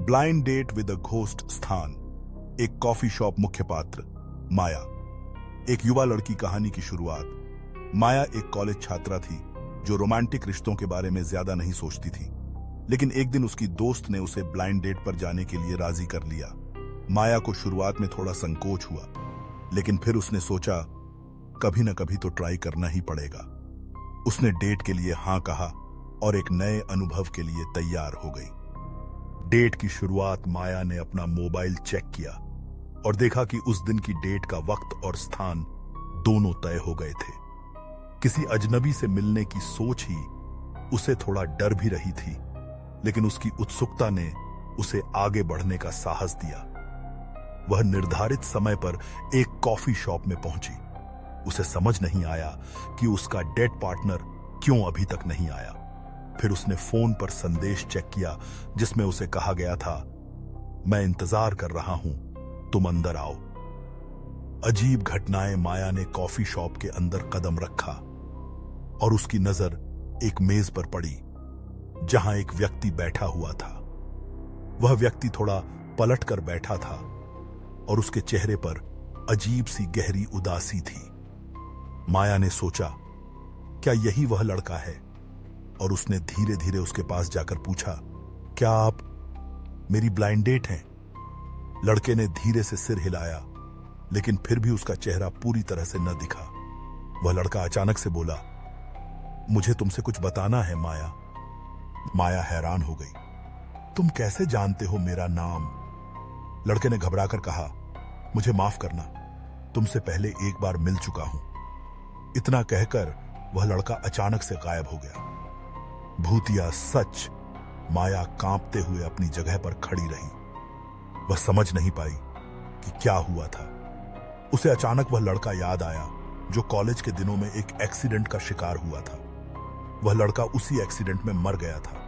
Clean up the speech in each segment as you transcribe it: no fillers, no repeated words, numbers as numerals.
Blind date with a ghost स्थान। एक coffee shop. मुख्य पात्र माया। एक युवा लड़की कहानी की शुरुआत। माया एक कॉलेज छात्रा थी जो रोमांटिक रिश्तों के बारे में ज्यादा नहीं सोचती थी, लेकिन एक दिन उसकी दोस्त ने उसे ब्लाइंड डेट पर जाने के लिए राजी कर लिया। माया को शुरुआत में थोड़ा संकोच हुआ, लेकिन फिर उसने सोचा कभी न कभी तो ट्राई करना ही पड़ेगा। उसने डेट के लिए हाँ कहा और एक नए अनुभव के लिए तैयार हो गई। डेट की शुरुआत माया ने अपना मोबाइल चेक किया और देखा कि उस दिन की डेट का वक्त और स्थान दोनों तय हो गए थे। किसी अजनबी से मिलने की सोच ही उसे थोड़ा डर भी रही थी, लेकिन उसकी उत्सुकता ने उसे आगे बढ़ने का साहस दिया। वह निर्धारित समय पर एक कॉफी शॉप में पहुंची। उसे समझ नहीं आया कि उसका डेट पार्टनर क्यों अभी तक नहीं आया। फिर उसने फोन पर संदेश चेक किया जिसमें उसे कहा गया था, मैं इंतजार कर रहा हूं, तुम अंदर आओ। अजीब घटनाएं। माया ने कॉफी शॉप के अंदर कदम रखा और उसकी नजर एक मेज पर पड़ी जहां एक व्यक्ति बैठा हुआ था। वह व्यक्ति थोड़ा पलट कर बैठा था और उसके चेहरे पर अजीब सी गहरी उदासी थी। माया ने सोचा, क्या यही वह लड़का है? और उसने धीरे धीरे उसके पास जाकर पूछा, क्या आप मेरी ब्लाइंड डेट हैं? लड़के ने धीरे से सिर हिलाया, लेकिन फिर भी उसका चेहरा पूरी तरह से न दिखा। वह लड़का अचानक से बोला, मुझे तुमसे कुछ बताना है माया। माया हैरान हो गई, तुम कैसे जानते हो मेरा नाम? लड़के ने घबराकर कहा, मुझे माफ करना, तुमसे पहले एक बार मिल चुका हूं। इतना कहकर वह लड़का अचानक से गायब हो गया। भूतिया सच। माया कांपते हुए अपनी जगह पर खड़ी रही। वह समझ नहीं पाई कि क्या हुआ था। उसे अचानक वह लड़का याद आया जो कॉलेज के दिनों में एक एक्सीडेंट का शिकार हुआ था। वह लड़का उसी एक्सीडेंट में मर गया था।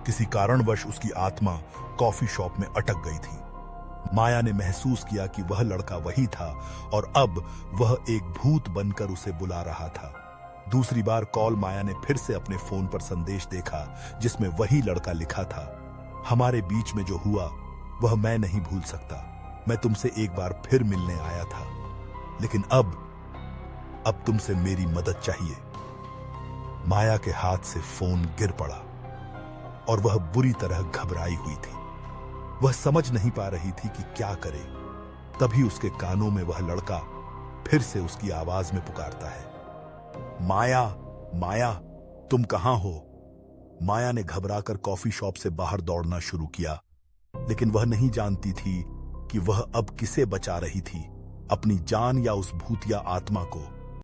किसी कारणवश उसकी आत्मा कॉफी शॉप में अटक गई थी। माया ने महसूस किया कि वह लड़का वही था और अब वह एक भूत बनकर उसे बुला रहा था। दूसरी बार कॉल माया ने फिर से अपने फोन पर संदेश देखा जिसमें वही लड़का लिखा था, हमारे बीच में जो हुआ वह मैं नहीं भूल सकता। मैं तुमसे एक बार फिर मिलने आया था, लेकिन अब तुमसे मेरी मदद चाहिए। माया के हाथ से फोन गिर पड़ा और वह बुरी तरह घबराई हुई थी। वह समझ नहीं पा रही थी कि क्या करे। तभी उसके कानों में वह लड़का फिर से उसकी आवाज में पुकारता है, माया, माया, तुम कहां हो? माया ने घबराकर कॉफी शॉप से बाहर दौड़ना शुरू किया, लेकिन वह नहीं जानती थी कि वह अब किसे बचा रही थी, अपनी जान या उस भूतिया आत्मा को।